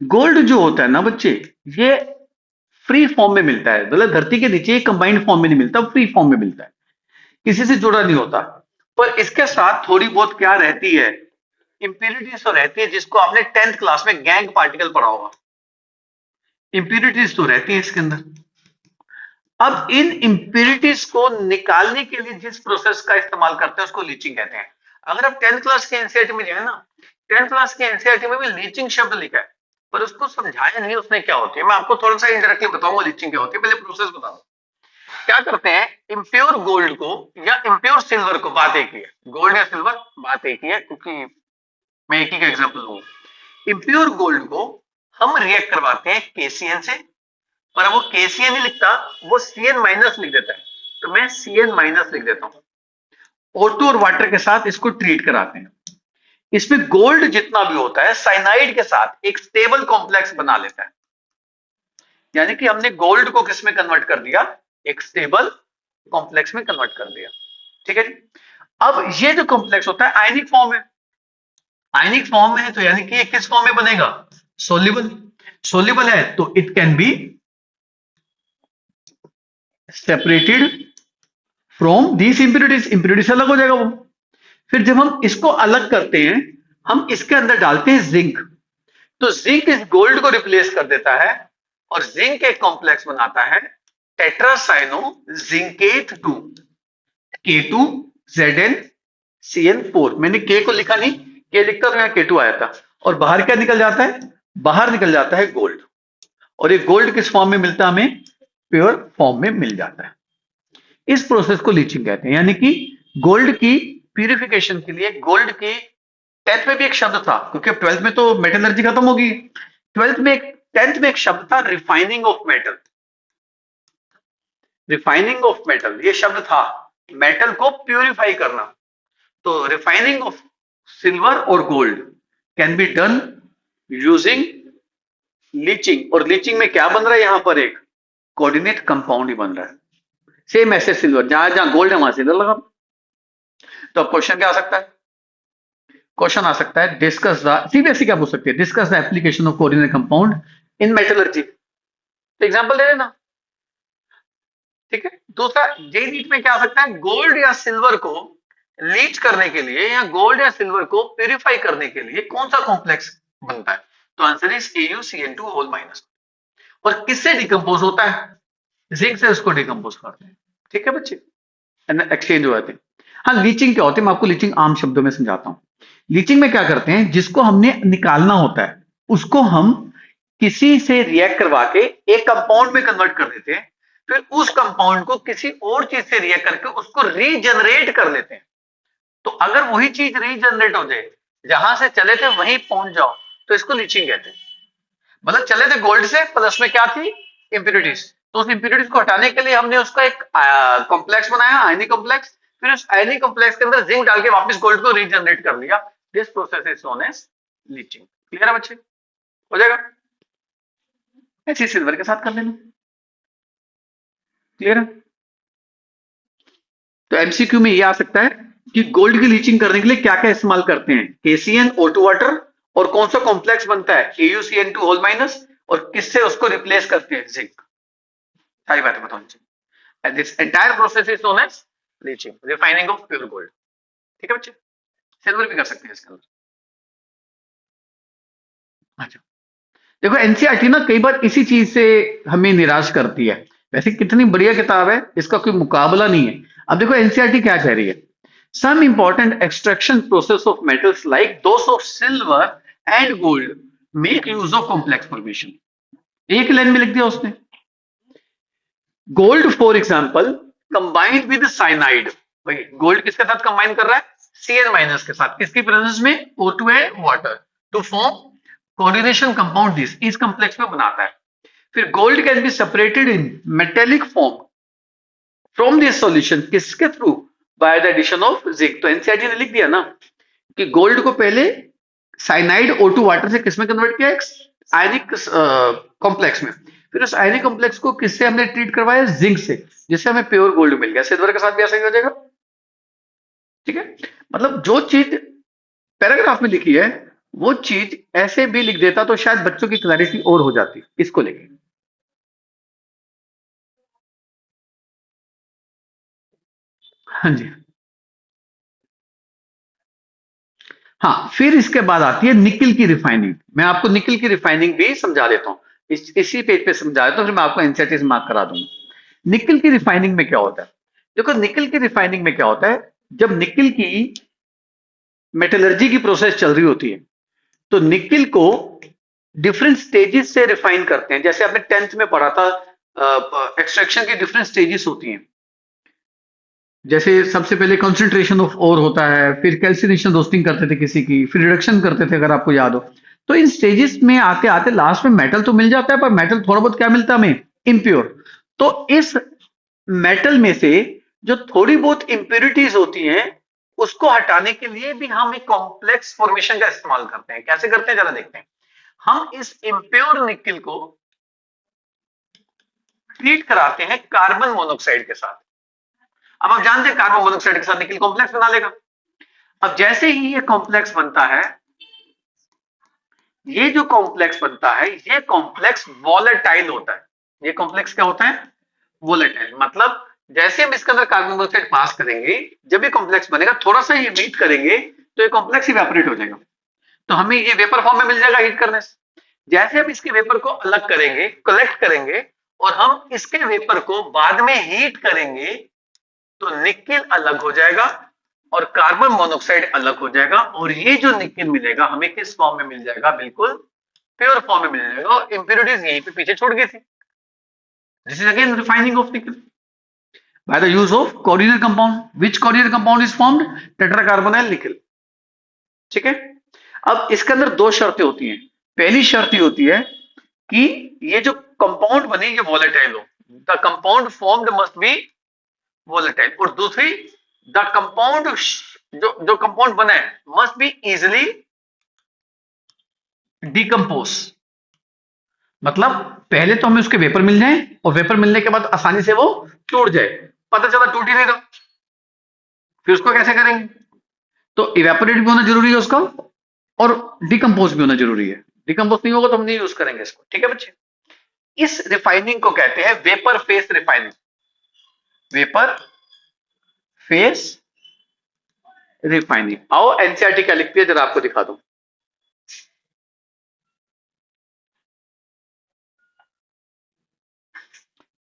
गोल्ड जो होता है ना बच्चे, ये फ्री फॉर्म में मिलता है, मतलब धरती के नीचे कंबाइंड फॉर्म में नहीं मिलता, फ्री फॉर्म में मिलता है, किसी से जुड़ा नहीं होता। पर इसके साथ थोड़ी बहुत क्या रहती है? इंप्यूरिटीज तो रहती है, जिसको आपने 10th क्लास में गैंग पार्टिकल पढ़ा होगा। इंप्यूरिटीज तो रहती है इसके अंदर। अब इन इंप्यूरिटीज को निकालने के लिए जिस प्रोसेस का इस्तेमाल करते हैं उसको लीचिंग कहते हैं। अगर आप 10th क्लास के एनसीईआरटी में जाए ना, 10th क्लास के एनसीईआरटी में भी लीचिंग शब्द लिखा है, पर उसको समझाया नहीं उसने क्या होती है। मैं आपको थोड़ा सा इंडायरेक्टली बताऊंगा लीचिंग क्या होती है, पहले प्रोसेस बता दो। क्या करते हैं, इम्प्योर गोल्ड को या इम्प्योर सिल्वर को, बात एक ही है, गोल्ड या सिल्वर बात एक ही है, क्योंकि मैं एक ही का एग्जांपल लूंगा। इम्प्योर गोल्ड को हम रिएक्ट करवाते हैं KCN से, पर वो KCN नहीं लिखता, वो CN- लिख देता है, तो मैं CN- लिख देता हूं। O2 और वाटर के साथ इसको ट्रीट कराते हैं। इसमें गोल्ड जितना भी होता है साइनाइड के साथ एक स्टेबल कॉम्प्लेक्स बना लेता है, यानी कि हमने गोल्ड को किस में कन्वर्ट कर दिया? एक स्टेबल कॉम्प्लेक्स में कन्वर्ट कर दिया। ठीक है जी। अब ये जो कॉम्प्लेक्स होता है आयनिक फॉर्म में, आयनिक फॉर्म में है, तो यानी कि ये किस फॉर्म में बनेगा? सोल्यूबल। सोल्यूबल है तो it can be separated from these impurities, impurity से अलग हो जाएगा वो। फिर जब हम इसको अलग करते हैं, हम इसके अंदर डालते हैं जिंक, तो जिंक इस गोल्ड को रिप्लेस कर देता है और जिंक एक कॉम्प्लेक्स बनाता है टेट्रासाइनो जिंकेट 2 K2Zn CN4। मैंने के को लिखा नहीं, के लिखता तो यहाँ K2 आया था। और बाहर क्या निकल जाता है? बाहर निकल जाता है गोल्ड। और ये गोल्ड किस फॉर्म में मिलता है हमें? प्योर फॉर्म में मिल जाता है। इस प्रोसेस को लीचिंग कहते हैं। यानी कि गोल्ड की प्यूरिफिकेशन के लिए गोल्ड की 10th में भी एक शब्द था, क्योंकि 12th में तो मेटलर्जी खत्म होगी। 10th में एक शब्द था refining of metal. Refining of metal ये शब्द था, मेटल को प्यूरिफाई करना। तो रिफाइनिंग ऑफ सिल्वर और gold can be done using leaching. और लीचिंग में क्या बन रहा है? यहां पर एक कोऑर्डिनेट कंपाउंड ही बन रहा है, सेम ऐसे सिल्वर, जहां जहां गोल्ड है वहां सिल्वर लगा। तो अब क्वेश्चन क्या आ सकता है? क्वेश्चन आ सकता है डिस्कस द, सीबीएसई क्या पूछ सकती है? Discuss the application of coordinate compound in metallurgy. तो एग्जांपल दे देना, ठीक है। दूसरा, जे नीट में क्या आ सकता है? गोल्ड या सिल्वर को लीच करने के लिए या गोल्ड या सिल्वर को प्यूरिफाई करने के लिए कौन सा कॉम्प्लेक्स बनता है? तो answer is AuCN2 whole minus. और किससे डिकम्पोज होता है? जिंक से उसको डिकम्पोज करते हैं, ठीक है बच्चे, एक्सचेंज हो जाते हैं। हाँ, लीचिंग क्या होती है? मैं आपको लीचिंग आम शब्दों में समझाता हूं। लीचिंग में क्या करते हैं? जिसको हमने निकालना होता है उसको हम किसी से रिएक्ट करवा के एक कंपाउंड में कन्वर्ट कर देते हैं, फिर उस कंपाउंड को किसी और चीज से रिएक्ट करके उसको रीजनरेट कर लेते हैं। तो अगर वही चीज रीजनरेट हो जाए, जहां से चले थे वहीं पहुंच जाओ, तो इसको लीचिंग कहते हैं। मतलब चले थे गोल्ड से, प्लस में क्या थी? इंप्योरिटीज। तो उस इंप्योरिटीज को हटाने के लिए हमने उसका एक कॉम्प्लेक्स बनाया, आयनिक कॉम्प्लेक्स। फिर उस आयनिक कॉम्प्लेक्स के अंदर जिंक डाल के वापस गोल्ड को रीजनरेट कर लिया। This process is known as leaching. Clear है बच्चे? हो जाएगा। ऐसे सिल्वर के साथ कर लेना। क्लियर है? तो एमसीक्यू में ये आ सकता है कि गोल्ड की लीचिंग करने के लिए क्या क्या इस्तेमाल करते हैं? KCN O2 वाटर, और कौन सा कॉम्प्लेक्स बनता है? AuCN2 होल माइनस, और किससे उसको रिप्लेस करते हैं? जिंक। सारी बातें बतानी चाहिए। This entire process is known as leaching, refining of pure gold. ठीक है बच्चे? सिल्वर भी कर सकते हैं इसके अंदर। अच्छा, देखो एनसीईआरटी ना कई बार इसी चीज से हमें निराश करती है। वैसे कितनी बढ़िया किताब है, इसका कोई मुकाबला नहीं है। अब देखो एनसीईआरटी क्या कह रही है? Some important extraction process of metals like those of silver and gold make use of complex formation. एक लाइन में लिख दिया उसने। Gold for example combined with cyanide. भाई गोल्ड किसके साथ कंबाइन कर रहा है? Cn माइनस के साथ। किसकी प्रेजेंस में? O2 है, water, to form coordination compound. This इस कॉम्प्लेक्स में बनाता है। फिर gold can be separated in metallic form from this solution. किसके through? By the addition of zinc. तो एनसीईआरटी ने लिख दिया ना कि गोल्ड को पहले साइनाइड O2 वाटर से किसमें कन्वर्ट किया? आयनिक कॉम्प्लेक्स में। फिर उस आयनिक कॉम्प्लेक्स को किससे हमने ट्रीट करवाया? जिंक से, जिससे हमें प्योर गोल्ड मिल गया। सिल्वर के साथ भी ऐसा ही हो जाएगा। ठीक है? मतलब जो चीज पैराग्राफ में लिखी है वो चीज ऐसे भी लिख देता तो शायद बच्चों की क्लैरिटी और हो जाती इसको लेके। हाँ जी। हाँ, फिर इसके बाद आती है निकिल की रिफाइनिंग। मैं आपको निकिल की रिफाइनिंग भी समझा देता हूँ, इसी पेज पे समझा देता हूँ, फिर मैं आपको एनसीईआरटी से मार्क करा दूंगा। निकिल की रिफाइनिंग में क्या होता है? देखो निकिल की रिफाइनिंग में क्या होता है, जब निकिल की मेटलर्जी की प्रोसेस चल रही होती है तो निकिल को डिफरेंट स्टेजेस से रिफाइन करते हैं। जैसे आपने 10th में पढ़ा था, एक्सट्रैक्शन की डिफरेंट स्टेजेस होती हैं। जैसे सबसे पहले कंसंट्रेशन ऑफ ओर होता है, फिर कैल्सिनेशन रोस्टिंग करते थे किसी की, फिर रिडक्शन करते थे, अगर आपको याद हो। तो इन स्टेजेस में आते आते लास्ट में मेटल तो मिल जाता है, पर मेटल थोड़ा बहुत क्या मिलता है हमें? इम्प्योर। तो इस मेटल में से जो थोड़ी बहुत इंप्योरिटीज होती हैं उसको हटाने के लिए भी हम एक कॉम्प्लेक्स फॉर्मेशन का इस्तेमाल करते हैं। कैसे करते हैं जरा देखते हैं। हम इस इम्प्योर निकिल को ट्रीट कराते हैं कार्बन मोनोऑक्साइड के साथ। अब आप जानते हैं कार्बन मोनोऑक्साइड के साथ निकिल कॉम्प्लेक्स बना लेगा। अब जैसे ही ये कॉम्प्लेक्स बनता है, ये जो कॉम्प्लेक्स बनता है ये कॉम्प्लेक्स वॉलेटाइल होता है। ये कॉम्प्लेक्स क्या होता है? वॉलेटाइल। मतलब जैसे हम इसके अंदर कार्बन मोनोऑक्साइड पास करेंगे, जब ये कॉम्प्लेक्स बनेगा, थोड़ा सा ये हीट करेंगे तो ये कॉम्प्लेक्स इवेपोरेट हो जाएगा। तो हमें ये वेपर फॉर्म में मिल जाएगा हीट करने से। जैसे हम इसके वेपर को अलग करेंगे, कलेक्ट करेंगे, और हम इसके वेपर को बाद में हीट करेंगे तो निकेल अलग हो जाएगा और कार्बन मोनोऑक्साइड अलग हो जाएगा, और ये जो निकेल मिलेगा हमें किस फॉर्म में मिल जाएगा, बिल्कुल प्योर फॉर्म में मिल जाएगा, और इंप्योरिटीज यहीं पे पीछे छोड़ गई थी। This is again refining of nickel by the use of coordinate compound. Which coordinate compound is formed? Tetracarbonyl nickel. ठीक है। अब इसके अंदर दो शर्तें होती हैं। पहली शर्त ये होती है कि ये जो कंपाउंड बने ये वोलेटाइल हो, the compound formed must be volatile, और दूसरी द कंपाउंड जो कंपाउंड बना है मस्ट बी इजिली डिकम्पोज। मतलब पहले तो हमें उसके वेपर मिल जाए और वेपर मिलने के बाद आसानी से वो टूट जाए, पता चला टूट ही नहीं रहा, फिर उसको कैसे करेंगे? तो इवेपोरेट भी होना जरूरी है उसका और डिकम्पोज भी होना जरूरी है। डिकम्पोज नहीं होगा तो हम नहीं यूज करेंगे इसको। ठीक है बच्चे, इस रिफाइनिंग को कहते हैं vapour phase refining. Vapour phase refining. आओ एनसीईआरटी क्या लिखती है जरा आपको दिखा दूं।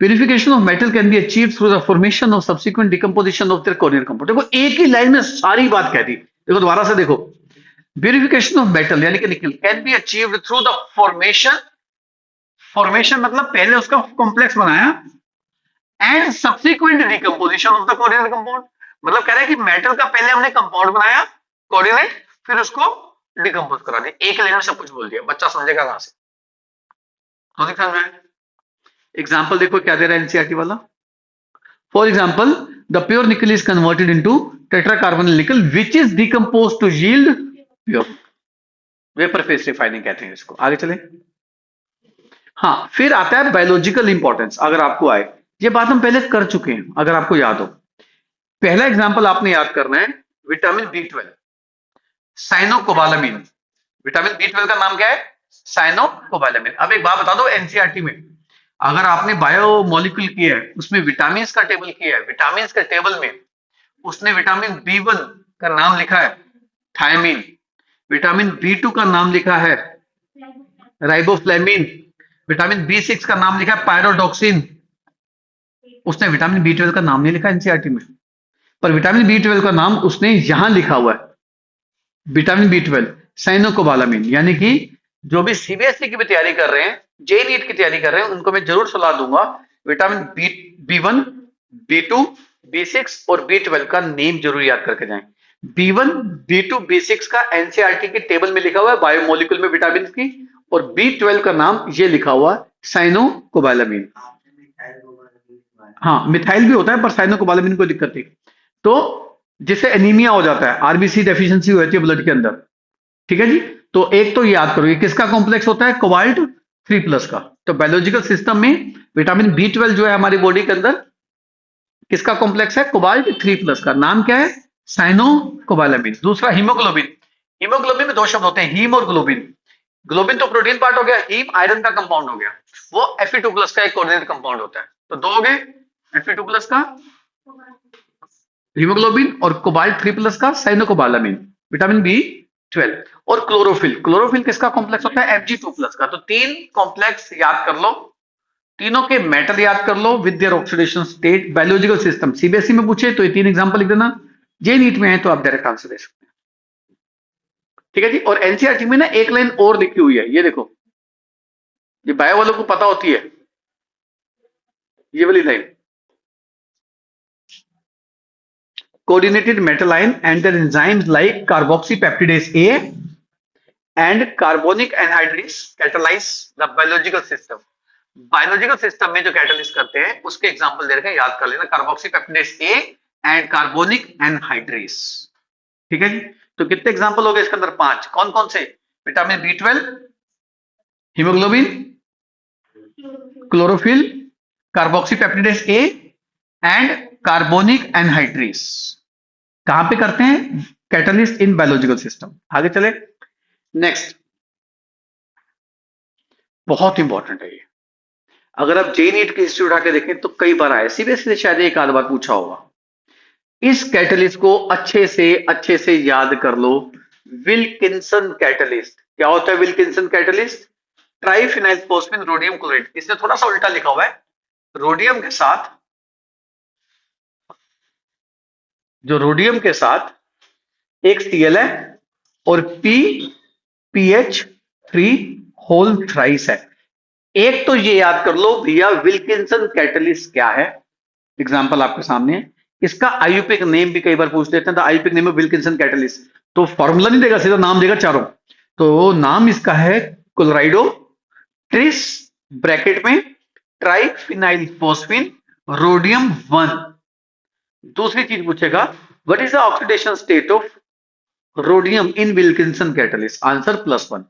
Purification of metal can be achieved through the formation of subsequent decomposition of their coordinate compound। देखो एक ही लाइन में सारी बात कह दी। देखो दोबारा से देखो, प्यूरिफिकेशन ऑफ मेटल यानी कि निकल can be achieved through the formation, formation मतलब पहले उसका कॉम्प्लेक्स बनाया, and subsequent decomposition of the coordinate compound. मतलब कह रहा है कि मेटल का पहले हमने कंपाउंड बनाया कोऑर्डिनेट, फिर उसको डिकम्पोज करा दिया। एक लाइन में सब कुछ बोल दिया, बच्चा समझेगा कहां से? तो समझ में? एग्जाम्पल देखो क्या दे रहा है एनसीईआरटी वाला। For example, the pure nickel is converted into tetracarbonyl nickel which is decompose to yield pure. Vapour phase refining कहते हैं इसको। आगे चले। हाँ, फिर आता है बायोलॉजिकल इंपॉर्टेंस। अगर आपको आए, ये बात हम पहले कर चुके हैं, अगर आपको याद हो। पहला एग्जाम्पल आपने याद करना है vitamin B12, cyanocobalamin. Vitamin B12 का नाम क्या है? साइनोकोबालामिन। अब एक बात बता दो, एनसीईआरटी में अगर आपने बायो मॉलिक्यूल किया है, उसमें विटामिन का टेबल किया है, विटामिन के टेबल में उसने विटामिन B1 का नाम लिखा है थायमीन, विटामिन B2 का नाम लिखा है राइबोफ्लेविन, विटामिन B6 का नाम लिखा है पायरोडॉक्सिन। उसने विटामिन B12 का नाम नहीं लिखा एनसीईआरटी में, पर विटामिन B12 का नाम उसने यहां लिखा हुआ है विटामिन B12 साइनोकोबालामिन। यानी कि जो भी सीबीएसई की भी तैयारी कर रहे हैं, जे नीट की तैयारी कर रहे हैं, उनको मैं जरूर सलाह दूंगा विटामिन B1, B2, B6 और B12 का नेम जरूर याद करके जाएं। B1, B2, B6 का एनसीईआरटी के टेबल में लिखा हुआ है बायोमोलिक्यूल में विटामिन की, और B12 का नाम ये लिखा हुआ है साइनोकोबालामिन। हाँ, मिथाइल भी होता है पर साइनोकोबालामिन को दिक्कत थी, तो जिससे एनीमिया हो जाता है, आरबीसी डेफिशिएंसी हो जाती है ब्लड के अंदर। ठीक है जी। तो एक तो याद करो, ये किसका कॉम्प्लेक्स होता है? कोबाल्ट 3+ का। तो बायोलॉजिकल सिस्टम में विटामिन B12 जो है हमारी बॉडी के अंदर किसका कॉम्प्लेक्स है? कोबाल्ट 3+ का। नाम क्या है? साइनोकोबालामिन। दूसरा हीमोग्लोबिन। हीमोग्लोबिन में दो शब्द होते हैं, हीम और ग्लोबिन। ग्लोबिन तो प्रोटीन पार्ट हो गया, हीम आयरन का कंपाउंड हो गया, वो Fe2+ का एक कोऑर्डिनेट कंपाउंड होता है। तो दो हो गए, Fe2+ का हीमोग्लोबिन और कोबाल्ट 3+ का साइनोकोबालामिन, विटामिन B12। और क्लोरोफिल, क्लोरोफिल किसका कॉम्प्लेक्स होता है? Mg2+ का। तो तीन कॉम्प्लेक्स याद कर लो, तीनों के मेटल याद कर लो with their oxidation state. Biological system CBSE में पूछे तो ये तीन एग्जांपल लिख देना, जे नीट में है तो आप डायरेक्ट आंसर दे सकते हैं। ठीक है जी। और एनसीईआरटी में ना एक लाइन और लिखी हुई है, ये देखो, ये बायो वालों को पता होती है ये वाली line, coordinated metal ion and their enzymes like carboxypeptidase A and carbonic anhydrase catalyze the biological system। Biological system में जो कैटलिस्ट करते हैं उसके एग्जांपल दे रखे हैं, याद कर लेना, carboxypeptidase A and carbonic anhydrase. ठीक है जी। तो कितने एग्जांपल हो गए इसके अंदर? 5। कौन कौन से? Vitamin B12, haemoglobin, chlorophyll, carboxypeptidase A and carbonic anhydrase. कहां पे करते हैं? Catalyst in biological system. आगे चले। नेक्स्ट, बहुत इंपॉर्टेंट है ये, अगर आप जे नीट की हिस्ट्री उठा के देखें तो कई बार आया, सीबीएसई से शायद एक आध बार पूछा होगा। इस कैटलिस्ट को अच्छे से याद कर लो, विल्किंसन कैटलिस्ट। क्या होता है Wilkinson catalyst? Triphenyl phosphate rhodium chloride. इसने थोड़ा सा उल्टा लिखा हुआ है, रोडियम के साथ, जो रोडियम के साथ एक Cl है और PPH3 होल थ्राइस है। एक तो ये याद कर लो भैया विल्किंसन कैटलिस्ट क्या है, एग्जांपल आपके सामने है। इसका आईयूपीएक नेम भी कई बार पूछ लेते हैं, तो आईयूपीएक नेम है विल्किंसन कैटलिस्ट, तो फॉर्मूला नहीं देगा, सीधा नाम देगा चारों। तो नाम इसका है क्लोराइडो ट्रिस, ब्रैकेट में ट्राइफिनाइल फोस्फिन रोडियम 1। दूसरी चीज पूछेगा what is the oxidation state of rhodium in Wilkinson catalyst, answer +1।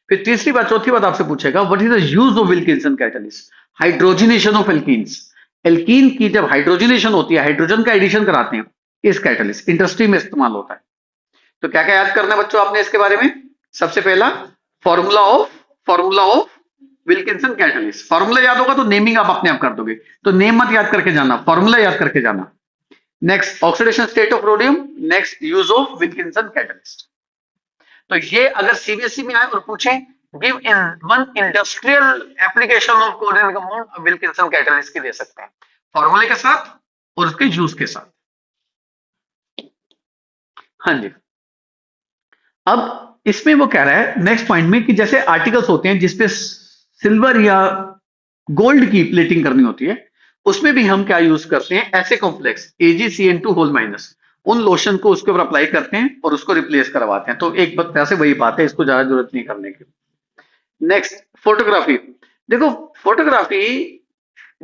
फिर तीसरी बात, चौथी बात आपसे पूछेगा what is the use of Wilkinson catalyst, hydrogenation of alkenes. Alkene की जब हाइड्रोजनेशन होती है, हाइड्रोजन का एडिशन कराते हैं, इस कैटलिस्ट इंडस्ट्री में इस्तेमाल होता है। तो क्या क्या याद करना है बच्चों आपने इसके बारे में? सबसे पहला formula of Wilkinson catalyst. Formula याद होगा तो नेमिंग आप अपने आप कर दोगे, तो नेम मत याद करके जाना, फॉर्मूला याद करके जाना। Next oxidation state of rhodium, next use of Wilkinson catalyst. तो ये अगर सीबीएसई में आए और पूछे give in one industrial application of coordinate compound, Wilkinson catalyst की दे सकते हैं फॉर्मूले के साथ और उसके यूज के साथ। हाँ जी, अब इसमें वो कह रहा है नेक्स्ट पॉइंट में कि जैसे आर्टिकल्स होते हैं जिसपे सिल्वर या गोल्ड की प्लेटिंग करनी होती है, उसमें भी हम क्या यूज करते हैं, ऐसे कॉम्प्लेक्स AgCN2 होल माइनस, उन लोशन को उसके ऊपर अप्लाई करते हैं और उसको रिप्लेस करवाते हैं। तो एक तरह से वही बात है, इसको ज्यादा जरूरत नहीं करने की। Next photography. देखो फोटोग्राफी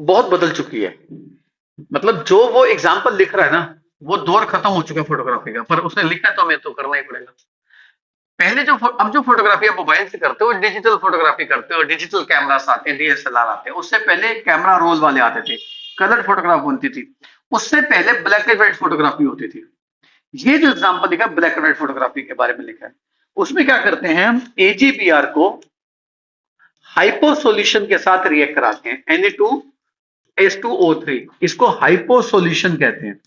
बहुत बदल चुकी है, मतलब जो वो एग्जाम्पल लिख रहा है ना, वो दौर खत्म हो चुका है फोटोग्राफी का, पर उसने लिखा तो हमें तो करना ही पड़ेगा। पहले अब जो फोटोग्राफी आप मोबाइल से करते हो, डिजिटल फोटोग्राफी करते हो, डिजिटल कैमरास आते हैं, DSLR आते हैं। उससे पहले कैमरा रोल वाले आते थे, कलर फोटोग्राफ बनती थी। उससे पहले ब्लैक एंड व्हाइट फोटोग्राफी होती थी। ये जो एग्जांपल लिखा है ब्लैक एंड व्हाइट फोटोग्राफी के बारे में लिखा है, उसमें क्या करते हैं हम AgBr को हाइपो सॉल्यूशन के साथ रिएक्ट कराते हैं, Na2H2O3, इसको हाइपो सॉल्यूशन कहते हैं।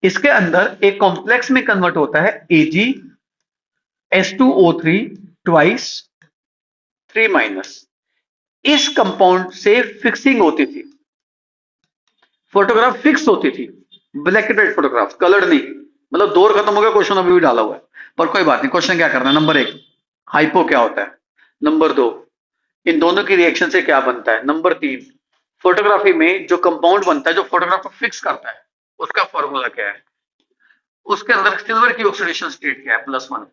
इसके अंदर एक कॉम्प्लेक्स में कन्वर्ट होता है AgH2O3 ट्वाइस 3-। इस कंपाउंड से फिक्सिंग होती थी, फोटोग्राफ फिक्स होती थी। Black and white photograph, colour नहीं। मतलब दौर खत्म हो गया, क्वेश्चन अभी भी डाला हुआ है, पर कोई बात नहीं। क्वेश्चन क्या करना है, नंबर 1 हाइपो क्या होता है, नंबर 2 इन दोनों की रिएक्शन से क्या बनता है, नंबर 3 फोटोग्राफी में जो कंपाउंड बनता है जो फोटोग्राफ को फिक्स करता है उसका फॉर्मूला क्या है, उसके अंदर सिल्वर की ऑक्सीडेशन स्टेट क्या है +1,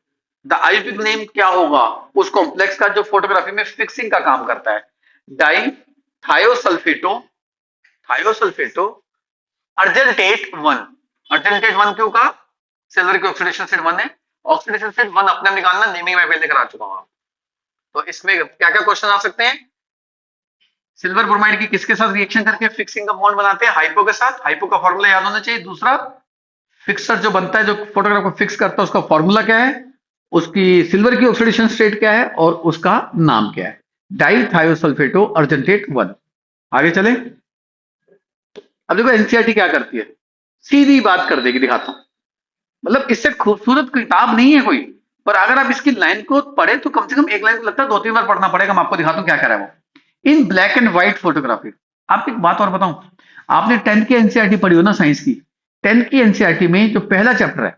द आईयूपीएक नेम क्या होगा उस कॉम्प्लेक्स का जो फोटोग्राफी में फिक्सिंग का काम करता है, डाई थायोसल्फेटो अर्जेंटेट 1। अर्जेंटेट 1 क्यों कहा, सिल्वर की ऑक्सीडेशन स्टेट 1 है, ऑक्सीडेशन स्टेट 1 अपने निकालना, नेमिंग में पहले करा चुका हूं। तो इसमें क्या क्या क्वेश्चन आ सकते हैं, सिल्वर ब्रोमाइड की किसके साथ रिएक्शन करके फिक्सिंग कंपाउंड बनाते हैं, हाइपो के साथ। हाइपो का फॉर्मूला याद होना चाहिए। दूसरा फिक्सर जो बनता है, जो फोटोग्राफ को फिक्स करता है, उसका फॉर्मूला क्या है, उसकी सिल्वर की ऑक्सीडेशन स्टेट क्या है और उसका नाम क्या है, डाइथायोसल्फेटो अर्जेंटेट 1। आगे चले। अब देखो एनसीईआरटी क्या करती है, सीधी बात कर देगी, दिखाता हूं। मतलब इससे खूबसूरत किताब नहीं है कोई, पर अगर आप इसकी लाइन को पढ़े तो कम से कम एक लाइन को लगता है 2-3 बार पढ़ना पड़ेगा। मैं आपको दिखाता हूं क्या कर रहा है वो इन ब्लैक एंड व्हाइट फोटोग्राफी। आपको एक बात और बताऊं, आपने 10th की एनसीईआरटी पढ़ी हो ना, साइंस की 10th की एनसीईआरटी में जो पहला चैप्टर है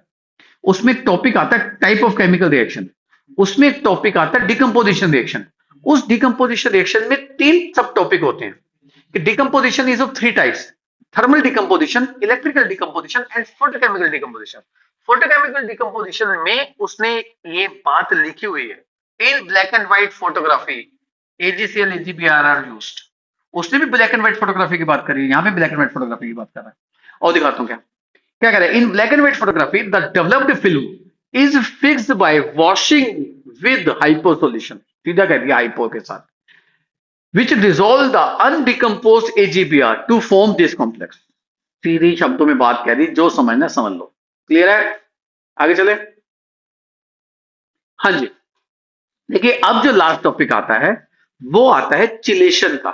उसमें एक टॉपिक आता है टाइप ऑफ केमिकल रिएक्शन, उसमें एक टॉपिक आता है डिकम्पोजिशन रिएक्शन। उस डिकम्पोजिशन रिएक्शन में 3 सब टॉपिक होते हैं कि decomposition is of 3 types, thermal decomposition, electrical decomposition and photochemical decomposition. Photochemical decomposition में उसने ये बात लिखी हुई है in black and white photography AgCl AgBr are used. उसने भी ब्लैक एंड व्हाइट फोटोग्राफी की बात करी है, यहाँ पे ब्लैक एंड व्हाइट फोटोग्राफी की बात कर रहा है। और दिखाता हूं क्या क्या कह रहा है, in black and white photography the developed film is fixed by washing with hypo solution, सीधा कह दिया हाइपो के साथ, which dissolve the undecomposed AgBr to form this complex। सीधी शब्दों में बात कह दी, जो समझना समझ लो। क्लियर है, आगे चले। हाँ जी, देखिए अब जो लास्ट टॉपिक आता है वो आता है चिलेशन का।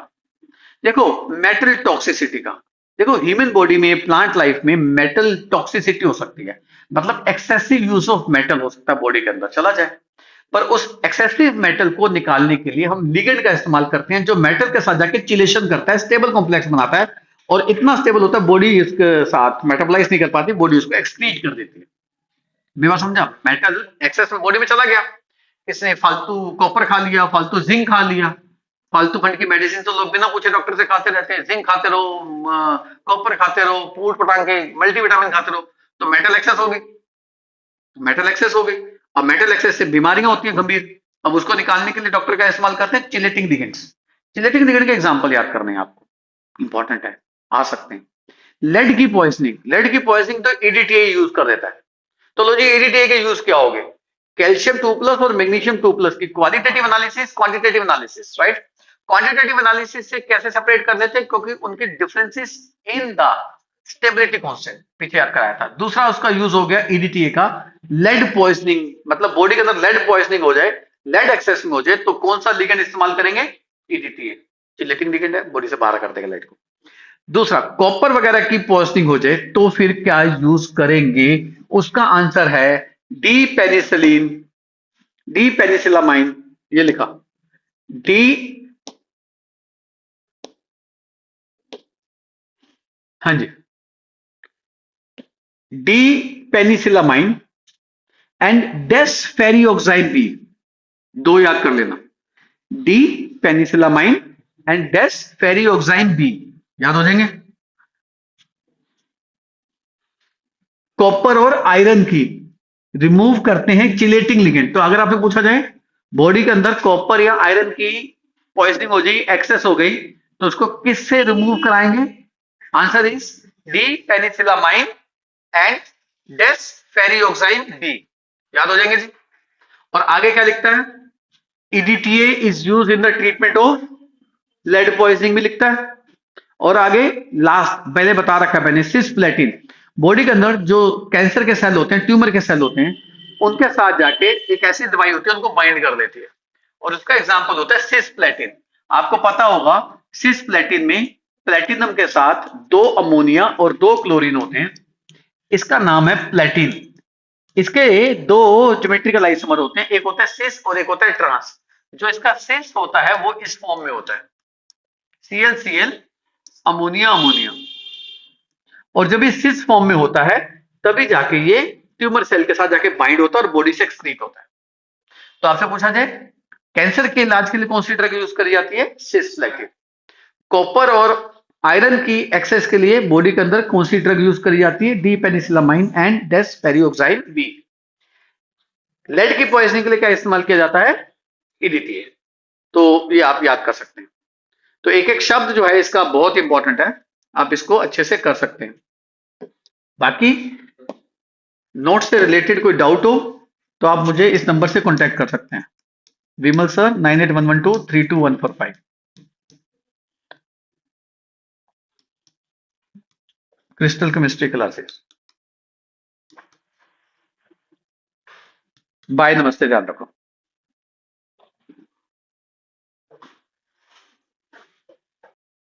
देखो मेटल टॉक्सिसिटी का, देखो ह्यूमन बॉडी में, प्लांट लाइफ में मेटल टॉक्सिसिटी हो सकती है, मतलब एक्सेसिव यूज ऑफ मेटल हो सकता है बॉडी के अंदर चला जाए। पर उस एक्सेसिव मेटल को निकालने के लिए हम लिगेंड का इस्तेमाल करते हैं, जो मेटल के साथ जाके चिलेशन करता है, स्टेबल कॉम्प्लेक्स बनाता है, और इतना स्टेबल होता है बॉडी इसके साथ मेटाबोलाइज नहीं कर पाती, बॉडी उसको एक्सक्रीट कर देती है। मेरा समझा? मेटल एक्सेस में बॉडी में चला गया, इसने फालतू कॉपर खा लिया, फालतू जिंक खा लिया, फालतू खंड की मेडिसिन तो लोग बिना पूछे डॉक्टर से खाते रहते हैं, जिंक खाते रहो, कॉपर खाते रहो, फूट पटांग के मल्टीविटामिन खाते रहो, तो मेटल एक्सेस हो गई, मेटल एक्सेस हो गई। अब मेटल एक्सेस से बीमारियां होती हैं गंभीर। अब उसको निकालने के लिए डॉक्टर का इस्तेमाल करते हैं चिलेटिंग लिगेंड्स। चिलेटिंग लिगेंड के एग्जांपल याद करने हैं आपको, इंपॉर्टेंट है, आ सकते हैं। लेड की पॉइजनिंग, लेड की पॉइजनिंग तो ईडीटीए यूज कर देता है। तो लो जी, ईडीटीए के यूज क्या हो गए? कैल्शियम 2+ और मैग्नीशियम 2+ की qualitative analysis, quantitative analysis, right? Quantitative analysis से कैसे सेपरेट कर देते हैं? क्योंकि उनके differences in the stability constant पीछे याद कराया था। दूसरा उसका यूज हो गया ईडीटीए का, लेड पॉइजनिंग, मतलब बॉडी के अंदर लेड पॉइजनिंग हो जाए, लेड एक्सेस में हो जाए, तो कौन सा लिगेंड इस्तेमाल करेंगे? ईडीटीए, चिलेटिंग लिगेंड है, बॉडी से बाहर कर देगा लेड को। दूसरा, कॉपर वगैरह की पॉइजनिंग हो जाए तो फिर क्या यूज करेंगे? उसका आंसर है डी पेनिसिलिन, डी पेनिसिलामाइन, ये लिखा, डी, हाँ जी, D penicillamine and desferrioxamine B, दो याद कर लेना, D penicillamine and desferrioxamine B, याद हो जाएंगे। कॉपर और आयरन की रिमूव करते हैं चिलेटिंग लिगेंड। तो अगर आपसे पूछा जाए बॉडी के अंदर कॉपर या आयरन की पॉइजनिंग हो जाएगी, एक्सेस हो गई, तो उसको किससे रिमूव कराएंगे? Answer is D penicillamine and desferrioxamine B, याद हो जाएंगे जी। और आगे क्या लिखता है? EDTA is use in the treatment of lead poisoning भी लिखता है। और आगे लास्ट पहले बता रखा है मैंने, सिस्प्लेटिन, बॉडी के अंदर जो कैंसर के सेल होते हैं, ट्यूमर के सेल होते हैं, उनके साथ जाके एक ऐसी दवाई होती है, उनको बाइंड कर देती है, और उसका एग्जांपल होता है सिस्प्लेटिन। आपको पता होगा सिस्प्लेटिन में प्लेटिनम के साथ 2 अमोनिया और 2 क्लोरीन होते हैं, इसका नाम है प्लेटिन। इसके 2 ज्योमेट्रिकल आइसोमर होते हैं, एक होता है सिस और एक होता है ट्रांस। जो इसका सिस होता है वो इस फॉर्म में होता है, ClCl अमोनिया अमोनिया, और जब ये सिस फॉर्म में होता है तभी जाके ये ट्यूमर सेल के साथ जाके बाइंड होता है और बॉडी से एक्सक्रीट होता है। तो आपसे पूछा जाए कैंसर के इलाज के लिए कौन सी ड्रग यूज करी जाती है? सिस्प्लेटिन। कॉपर और आयरन की एक्सेस के लिए बॉडी के अंदर कौन सी ड्रग यूज करी जाती है? D penicillamine and desferrioxamine B. Lead की पॉइजनिंग के लिए क्या इस्तेमाल किया जाता है? ईडीटीए। तो ये आप याद कर सकते हैं। तो एक एक शब्द जो है इसका बहुत इंपॉर्टेंट है, आप इसको अच्छे से कर सकते हैं। बाकी नोट से रिलेटेड कोई डाउट हो तो आप मुझे इस नंबर से कांटेक्ट कर सकते हैं, Vimal sir 9811232145। Crystal chemistry classes. Bye, नमस्ते, ध्यान रखो।